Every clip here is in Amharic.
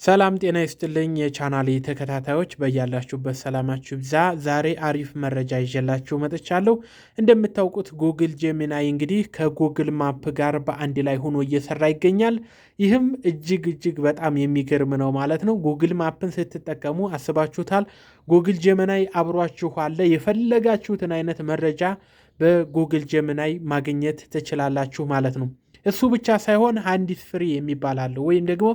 ሰላም ጤና ይስጥልኝ የቻናሌ ተከታታዮች በያላችሁበት ሰላማችሁ ይብዛ። ዛሬ አሪፍ መረጃ ይዤላችሁ መጥቻለሁ። እንደምታውቁት ጉግል ጄሚናይ እንግዲህ ከጉግል ማፕ ጋር በአንድ ላይ ሆኖ እየሰራ ይገኛል። ይህም እጅግ በጣም የሚገርም ነው ማለት ነው። ጉግል ማፕን ስትጠቀሙ አስባችሁታል? ጉግል ጄሚናይ አብሯችሁ አለ። የፈለጋችሁትን አይነት መረጃ በጉግል ጄሚናይ ማግኘት ትችላላችሁ ማለት ነው። እሱ ብቻ ሳይሆን ሃንዲስ ፍሪ የሚባል አለ። ወይም ደግሞ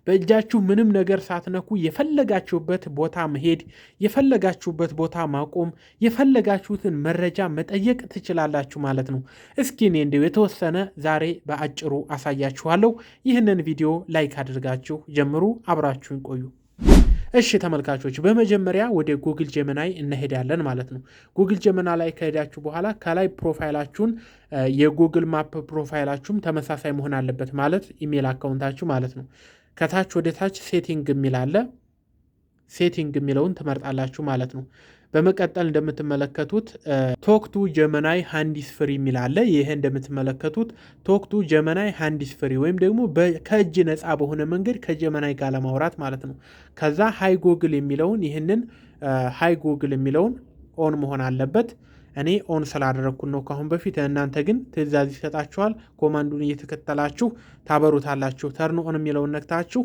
በእጃችሁ ምንም ነገር ሳትነኩ የፈለጋችሁበት ቦታ መሄድ፣ የፈለጋችሁበት ቦታ ማቆም፣ የፈለጋችሁትን መረጃ መጠየቅ ትችላላችሁ ማለት ነው። እስኪ እኔ እንደው የተወሰነ ዛሬ በአጭሩ አሳያችኋለሁ። ይህንን ቪዲዮ ላይክ አድርጋችሁ ጀምሩ፣ አብራችሁን ቆዩ። እሺ ተመልካቾች፣ በመጀመሪያ ወደ ጉግል ጄሚናይ እንሄዳለን ማለት ነው። ጉግል ጄሚናይ ላይ ከሄዳችሁ በኋላ ከላይ ፕሮፋይላችሁን የጉግል ማፕ ፕሮፋይላችሁም ተመሳሳይ መሆን አለበት ማለት ኢሜል አካውንታችሁ ማለት ነው። ከታች ወደ ታች ሴቲንግ የሚል አለ። ሴቲንግ የሚለውን ትመርጣላችሁ ማለት ነው። በመቀጠል እንደምትመለከቱት ቶክቱ ጄሚናይ ሃንዲስ ፍሪ የሚል አለ። ይሄ እንደምትመለከቱት ቶክቱ ጄሚናይ ሃንዲስ ፍሪ ወይም ደግሞ ከእጅ ነፃ በሆነ መንገድ ከጄሚናይ ጋር ለማውራት ማለት ነው። ከዛ ሃይ ጉግል የሚለውን ይህንን ሃይ ጉግል የሚለውን ኦን መሆን አለበት። እኔ ኦን ስላደረግኩት ነው ካሁን በፊት። እናንተ ግን ትእዛዝ ይሰጣችኋል። ኮማንዱን እየተከተላችሁ ታበሩታላችሁ። ተርን ኦን የሚለውን ነክታችሁ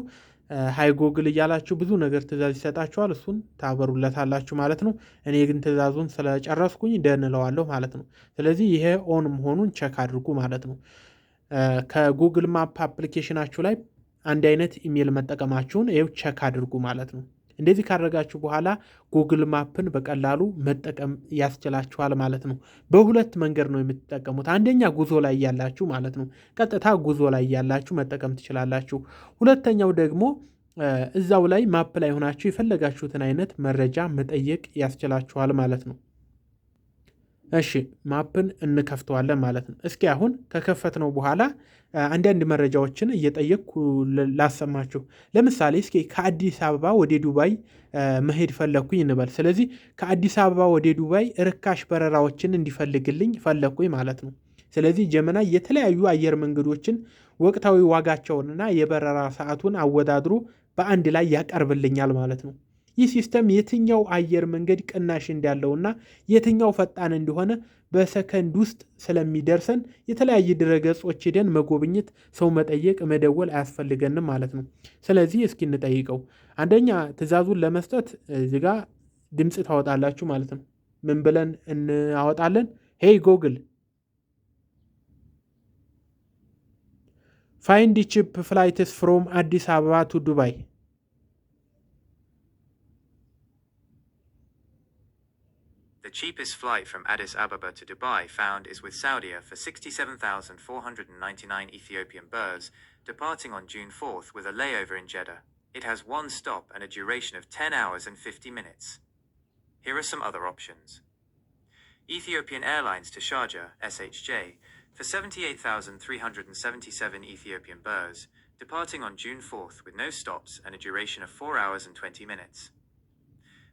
ሃይ ጉግል እያላችሁ ብዙ ነገር ትእዛዝ ይሰጣችኋል። እሱን ታበሩለታላችሁ ማለት ነው። እኔ ግን ትእዛዙን ስለጨረስኩኝ ደንለዋለሁ ማለት ነው። ስለዚህ ይሄ ኦን መሆኑን ቸክ አድርጉ ማለት ነው። ከጉግል ማፕ አፕሊኬሽናችሁ ላይ አንድ አይነት ኢሜል መጠቀማችሁን ይኸው ቸክ አድርጉ ማለት ነው። እንደዚህ ካደረጋችሁ በኋላ ጉግል ማፕን በቀላሉ መጠቀም ያስችላችኋል ማለት ነው። በሁለት መንገድ ነው የምትጠቀሙት። አንደኛ ጉዞ ላይ ያላችሁ ማለት ነው፣ ቀጥታ ጉዞ ላይ ያላችሁ መጠቀም ትችላላችሁ። ሁለተኛው ደግሞ እዛው ላይ ማፕ ላይ ሆናችሁ የፈለጋችሁትን አይነት መረጃ መጠየቅ ያስችላችኋል ማለት ነው። እሺ ማፕን እንከፍተዋለን ማለት ነው። እስኪ አሁን ከከፈትነው በኋላ አንዳንድ መረጃዎችን እየጠየቅኩ ላሰማችሁ። ለምሳሌ እስኪ ከአዲስ አበባ ወደ ዱባይ መሄድ ፈለግኩኝ እንበል። ስለዚህ ከአዲስ አበባ ወደ ዱባይ ርካሽ በረራዎችን እንዲፈልግልኝ ፈለግኩኝ ማለት ነው። ስለዚህ ጄሚናይ የተለያዩ አየር መንገዶችን ወቅታዊ ዋጋቸውንና የበረራ ሰዓቱን አወዳድሮ በአንድ ላይ ያቀርብልኛል ማለት ነው። ይህ ሲስተም የትኛው አየር መንገድ ቅናሽ እንዳለውና የትኛው ፈጣን እንደሆነ በሰከንድ ውስጥ ስለሚደርሰን የተለያዩ ድረገጾች ሄደን መጎብኘት፣ ሰው መጠየቅ፣ መደወል አያስፈልገንም ማለት ነው። ስለዚህ እስኪ እንጠይቀው። አንደኛ ትዕዛዙን ለመስጠት እዚህ ጋ ድምፅ ታወጣላችሁ ማለት ነው። ምን ብለን እናወጣለን? ሄይ ጉግል ፋይንድ ቺፕ ፍላይትስ ፍሮም አዲስ አበባ ቱ ዱባይ። The cheapest flight from Addis Ababa to Dubai found is with Saudia for 67,499 Ethiopian birrs, departing on June 4th with a layover in Jeddah. It has one stop and a duration of 10 hours and 50 minutes. Here are some other options. Ethiopian Airlines to Sharjah, SHJ, for 78,377 Ethiopian birrs, departing on June 4th with no stops and a duration of 4 hours and 20 minutes.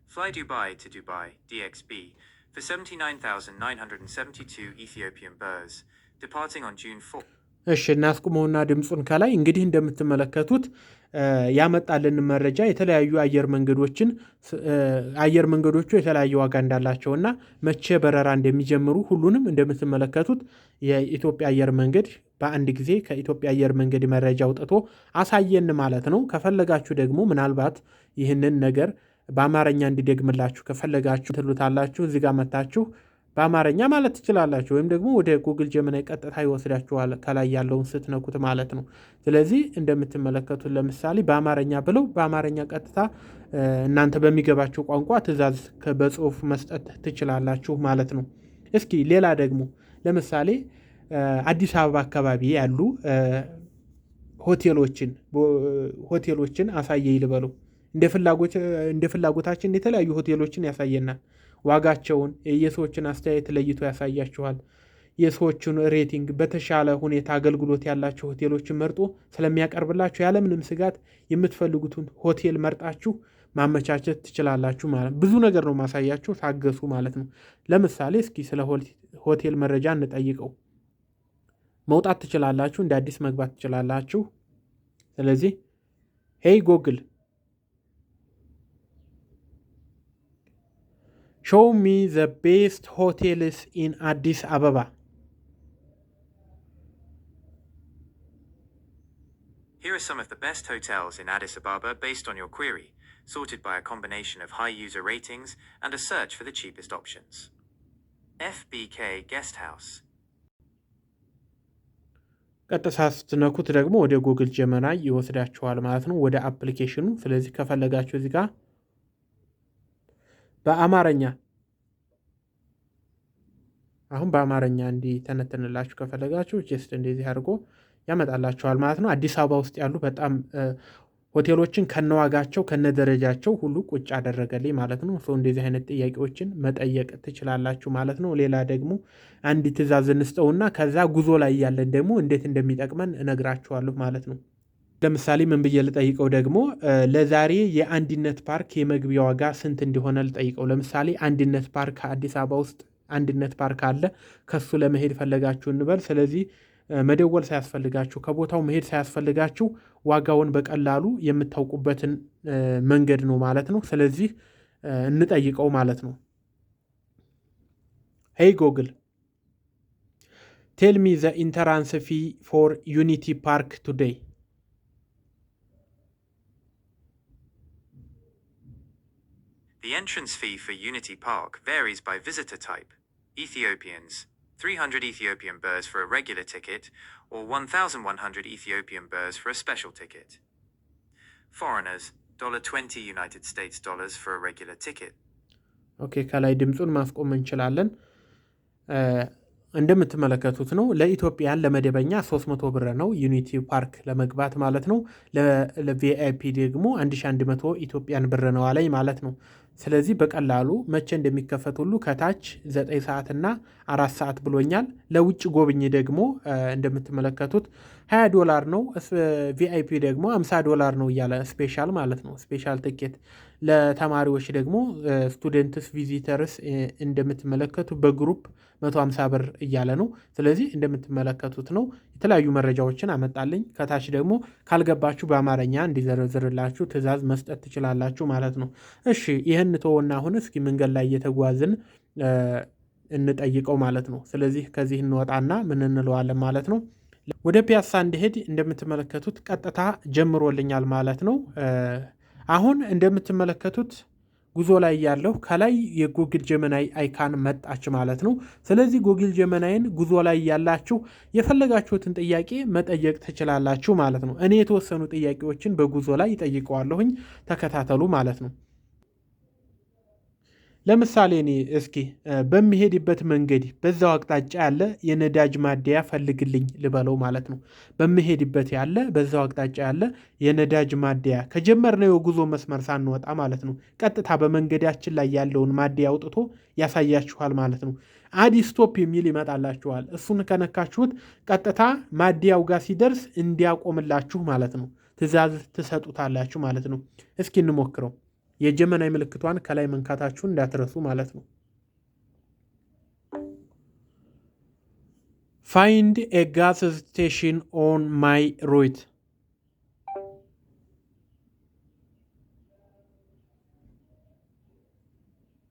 Fly Dubai to Dubai, DXB, for 79,972 Ethiopian birrs, departing on June 4th. እሺ እናስቁመውና ድምፁን ከላይ እንግዲህ እንደምትመለከቱት ያመጣልን መረጃ የተለያዩ አየር መንገዶቹ የተለያዩ ዋጋ እንዳላቸውና መቼ በረራ እንደሚጀምሩ ሁሉንም እንደምትመለከቱት የኢትዮጵያ አየር መንገድ በአንድ ጊዜ ከኢትዮጵያ አየር መንገድ መረጃ አውጥቶ አሳየን ማለት ነው። ከፈለጋችሁ ደግሞ ምናልባት ይህንን ነገር በአማርኛ እንዲደግምላችሁ ከፈለጋችሁ ትሉታላችሁ። እዚህ ጋር መታችሁ በአማርኛ ማለት ትችላላችሁ፣ ወይም ደግሞ ወደ ጉግል ጄሚናይ ቀጥታ ይወስዳችኋል ከላይ ያለውን ስትነኩት ማለት ነው። ስለዚህ እንደምትመለከቱት ለምሳሌ በአማርኛ ብለው በአማርኛ ቀጥታ እናንተ በሚገባችሁ ቋንቋ ትዕዛዝ በጽሁፍ መስጠት ትችላላችሁ ማለት ነው። እስኪ ሌላ ደግሞ ለምሳሌ አዲስ አበባ አካባቢ ያሉ ሆቴሎችን አሳየኝ ልበለው። እንደ ፍላጎታችን የተለያዩ ሆቴሎችን ያሳየናል። ዋጋቸውን፣ የሰዎችን አስተያየት ለይቶ ያሳያችኋል። የሰዎችን ሬቲንግ በተሻለ ሁኔታ አገልግሎት ያላቸው ሆቴሎችን መርጦ ስለሚያቀርብላችሁ ያለምንም ስጋት የምትፈልጉትን ሆቴል መርጣችሁ ማመቻቸት ትችላላችሁ ማለት። ብዙ ነገር ነው ማሳያችሁ፣ ታገሱ ማለት ነው። ለምሳሌ እስኪ ስለ ሆቴል መረጃ እንጠይቀው። መውጣት ትችላላችሁ፣ እንደ አዲስ መግባት ትችላላችሁ። ስለዚህ ሄይ ጉግል ሾው ሚ ዘ ቤስት ሆቴልስ ኢን አዲስ አበባ። Here are some of the best hotels in Addis Ababa based on your query, sorted by a combination of high user ratings and a search for the cheapest options. FBK Guest House. ቀጥታ ስትነኩት ደግሞ ወደ ጉግል ጀመናይ ይወስዳችኋል ማለት ነው፣ ወደ አፕሊኬሽኑ። ስለዚህ ከፈለጋችሁ እዚህ ጋር በአማርኛ አሁን በአማርኛ እንዲተነተንላችሁ ከፈለጋችሁ ጀስት እንደዚህ አድርጎ ያመጣላችኋል ማለት ነው። አዲስ አበባ ውስጥ ያሉ በጣም ሆቴሎችን ከነዋጋቸው ከነደረጃቸው ሁሉ ቁጭ አደረገልኝ ማለት ነው። ሰው እንደዚህ አይነት ጥያቄዎችን መጠየቅ ትችላላችሁ ማለት ነው። ሌላ ደግሞ አንድ ትዕዛዝ እንስጠውና ከዛ ጉዞ ላይ ያለን ደግሞ እንዴት እንደሚጠቅመን እነግራችኋለሁ ማለት ነው። ለምሳሌ ምን ብዬ ልጠይቀው ደግሞ ለዛሬ የአንድነት ፓርክ የመግቢያ ዋጋ ስንት እንደሆነ ልጠይቀው። ለምሳሌ አንድነት ፓርክ አዲስ አበባ ውስጥ አንድነት ፓርክ አለ። ከሱ ለመሄድ ፈለጋችሁ እንበል። ስለዚህ መደወል ሳያስፈልጋችሁ ከቦታው መሄድ ሳያስፈልጋችሁ ዋጋውን በቀላሉ የምታውቁበትን መንገድ ነው ማለት ነው። ስለዚህ እንጠይቀው ማለት ነው። ሄይ ጎግል ቴል ሚ ዘ ኢንተራንስ ፊ ፎር ዩኒቲ ፓርክ ቱዴይ። The entrance fee for Unity Park varies by visitor type. Ethiopians, 300 Ethiopian birrs for a regular ticket, or 1,100 Ethiopian birrs for a special ticket. Foreigners, $20 United States dollars for a regular ticket. ኦኬ፣ ከላይ ድምፁን ማስቆም እንችላለን። እንደምትመለከቱት ነው። ለኢትዮጵያን ለመደበኛ 300 ብር ነው ዩኒቲ ፓርክ ለመግባት ማለት ነው። ለቪአይፒ ደግሞ 1100 ኢትዮጵያን ብር ነው አለኝ ማለት ነው። ስለዚህ በቀላሉ መቼ እንደሚከፈት ሁሉ ከታች 9 ሰዓት እና 4 ሰዓት ብሎኛል። ለውጭ ጎብኝ ደግሞ እንደምትመለከቱት $20 ነው። ቪአይፒ ደግሞ $50 ነው እያለ ስፔሻል ማለት ነው። ስፔሻል ትኬት ለተማሪዎች ደግሞ ስቱደንትስ ቪዚተርስ እንደምትመለከቱ በግሩፕ 150 ብር እያለ ነው። ስለዚህ እንደምትመለከቱት ነው። የተለያዩ መረጃዎችን አመጣልኝ። ከታች ደግሞ ካልገባችሁ በአማርኛ እንዲዘረዝርላችሁ ትዕዛዝ መስጠት ትችላላችሁ ማለት ነው። እሺ ይህን ተወና አሁን እስኪ መንገድ ላይ እየተጓዝን እንጠይቀው ማለት ነው። ስለዚህ ከዚህ እንወጣና ምን እንለዋለን ማለት ነው። ወደ ፒያሳ እንዲሄድ እንደምትመለከቱት ቀጥታ ጀምሮልኛል ማለት ነው። አሁን እንደምትመለከቱት ጉዞ ላይ ያለው ከላይ የጉግል ጀመናይ አይካን መጣች ማለት ነው። ስለዚህ ጉግል ጀመናይን ጉዞ ላይ ያላችሁ የፈለጋችሁትን ጥያቄ መጠየቅ ትችላላችሁ ማለት ነው። እኔ የተወሰኑ ጥያቄዎችን በጉዞ ላይ ይጠይቀዋለሁኝ፣ ተከታተሉ ማለት ነው። ለምሳሌ እኔ እስኪ በሚሄድበት መንገድ በዛው አቅጣጫ ያለ የነዳጅ ማደያ ፈልግልኝ ልበለው ማለት ነው። በሚሄድበት ያለ በዛው አቅጣጫ ያለ የነዳጅ ማደያ ከጀመርነው የጉዞ መስመር ሳንወጣ ማለት ነው። ቀጥታ በመንገዳችን ላይ ያለውን ማደያ አውጥቶ ያሳያችኋል ማለት ነው። አዲ ስቶፕ የሚል ይመጣላችኋል። እሱን ከነካችሁት ቀጥታ ማደያው ጋር ሲደርስ እንዲያቆምላችሁ ማለት ነው ትዕዛዝ ትሰጡታላችሁ ማለት ነው። እስኪ እንሞክረው። የጀመናይ ምልክቷን ከላይ መንካታችሁን እንዳትረሱ ማለት ነው። ፋይንድ ኤ ጋስ ስቴሽን ኦን ማይ ሩት።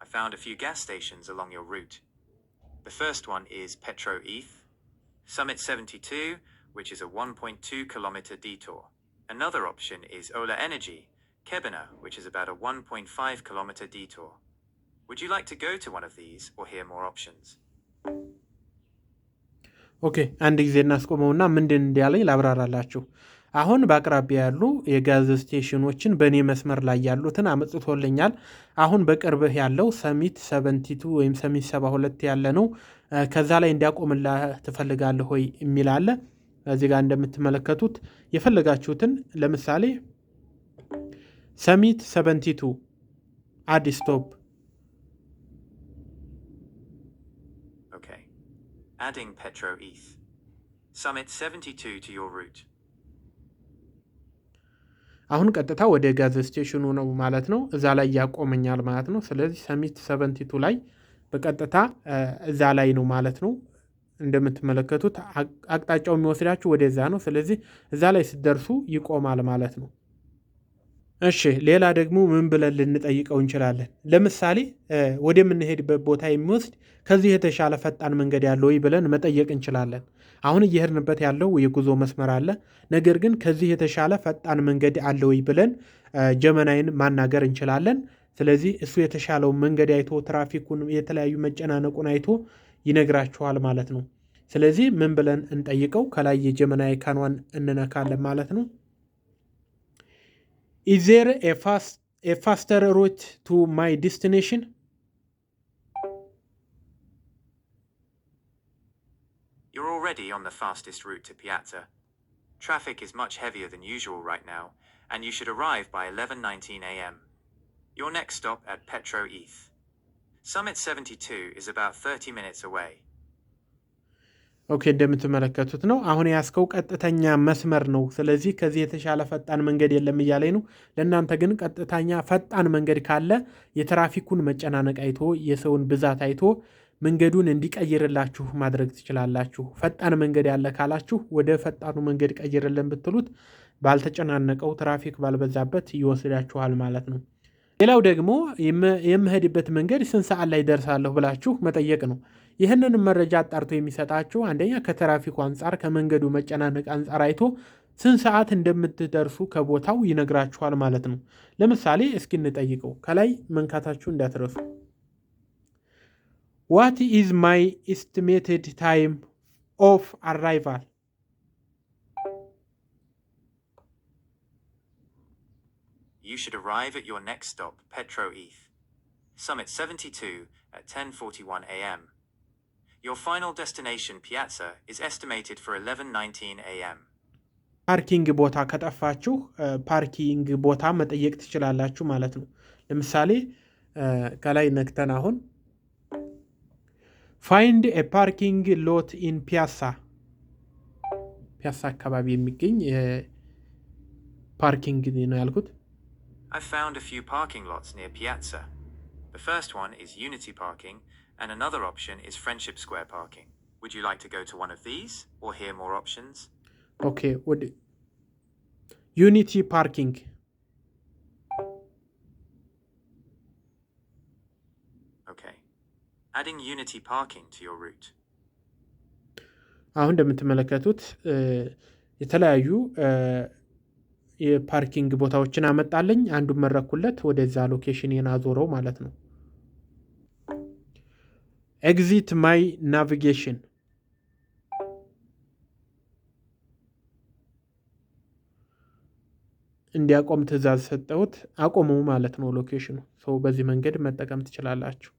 I found a few gas stations along your route. The first one is Petro ETH, Summit 72, which is a 1.2 kilometer detour. Another option is Ola Energy, Kebena, which is about a 1.5 kilometer detour. Would you like to go to one of these or hear more options? ኦኬ፣ አንድ ጊዜ እናስቆመውና ምንድን እንዲያለኝ ላብራራላችሁ። አሁን በአቅራቢያ ያሉ የጋዝ ስቴሽኖችን በእኔ መስመር ላይ ያሉትን አመጥቶልኛል። አሁን በቅርብህ ያለው ሰሚት 72 ወይም ሰሚት 72 ያለ ነው። ከዛ ላይ እንዲያቆምላ ትፈልጋለህ ወይ የሚል አለ። እዚህ ጋር እንደምትመለከቱት የፈለጋችሁትን ለምሳሌ ሰሚት 72 አዲ ስቶፕ። Okay. Adding Petro ETH. Summit 72 to your route. አሁን ቀጥታ ወደ ጋዝ ስቴሽኑ ነው ማለት ነው። እዛ ላይ ያቆመኛል ማለት ነው። ስለዚህ ሰሚት 72 ላይ በቀጥታ እዛ ላይ ነው ማለት ነው። እንደምትመለከቱት አቅጣጫው የሚወስዳችሁ ወደዛ ነው። ስለዚህ እዛ ላይ ስትደርሱ ይቆማል ማለት ነው። እሺ ሌላ ደግሞ ምን ብለን ልንጠይቀው እንችላለን? ለምሳሌ ወደምንሄድበት ቦታ የሚወስድ ከዚህ የተሻለ ፈጣን መንገድ ያለው ወይ ብለን መጠየቅ እንችላለን። አሁን እየሄድንበት ያለው የጉዞ መስመር አለ። ነገር ግን ከዚህ የተሻለ ፈጣን መንገድ አለ ወይ ብለን ጀመናይን ማናገር እንችላለን። ስለዚህ እሱ የተሻለውን መንገድ አይቶ ትራፊኩን የተለያዩ መጨናነቁን አይቶ ይነግራችኋል ማለት ነው። ስለዚህ ምን ብለን እንጠይቀው? ከላይ የጀመናይ አይካኗን እንነካለን ማለት ነው። Is there a faster route to my destination? You're already on the fastest route to Piazza. Traffic is much heavier than usual right now, and you should arrive by 11:19 a.m. Your next stop at Petro Eth. Summit 72 is about 30 minutes away. ኦኬ እንደምትመለከቱት ነው። አሁን ያስከው ቀጥተኛ መስመር ነው። ስለዚህ ከዚህ የተሻለ ፈጣን መንገድ የለም እያለኝ ነው። ለእናንተ ግን ቀጥተኛ ፈጣን መንገድ ካለ የትራፊኩን መጨናነቅ አይቶ የሰውን ብዛት አይቶ መንገዱን እንዲቀይርላችሁ ማድረግ ትችላላችሁ። ፈጣን መንገድ ያለ ካላችሁ ወደ ፈጣኑ መንገድ ቀይርልን ብትሉት ባልተጨናነቀው ትራፊክ ባልበዛበት ይወስዳችኋል ማለት ነው። ሌላው ደግሞ የምሄድበት መንገድ ስንት ሰዓት ላይ ደርሳለሁ ብላችሁ መጠየቅ ነው። ይህንን መረጃ አጣርቶ የሚሰጣችሁ አንደኛ ከትራፊኩ አንጻር ከመንገዱ መጨናነቅ አንጻር አይቶ ስንት ሰዓት እንደምትደርሱ ከቦታው ይነግራችኋል ማለት ነው። ለምሳሌ እስኪ እንጠይቀው። ከላይ መንካታችሁ እንዳትረሱ። What is my estimated time of arrival? You should arrive at your next stop, Petro Eth. Summit 72 at 10:41 a.m. Your final destination, Piazza, is estimated for 11:19 a.m. ፓርኪንግ ቦታ ከጠፋችሁ ፓርኪንግ ቦታ መጠየቅ ትችላላችሁ ማለት ነው። ለምሳሌ ከላይ ነክተን አሁን ፋይንድ ኤ ፓርኪንግ ሎት ኢን ፒያሳ አካባቢ የሚገኝ ፓርኪንግ ነው ያልኩት። I found a few parking lots near Piazza. The first one is Unity Parking, and another option is Friendship Square Parking. Would you like to go to one of these, or hear more options? Okay, Unity Parking. Okay. Adding Unity Parking to your route. አሁን እንደምትመለከቱት የተለያዩ የፓርኪንግ ቦታዎችን አመጣለኝ። አንዱን መረኩለት ወደዛ ሎኬሽን የናዞረው ማለት ነው። ኤግዚት ማይ ናቪጌሽን እንዲያቆም ትዕዛዝ ሰጠሁት። አቆመው ማለት ነው ሎኬሽኑ። በዚህ መንገድ መጠቀም ትችላላችሁ።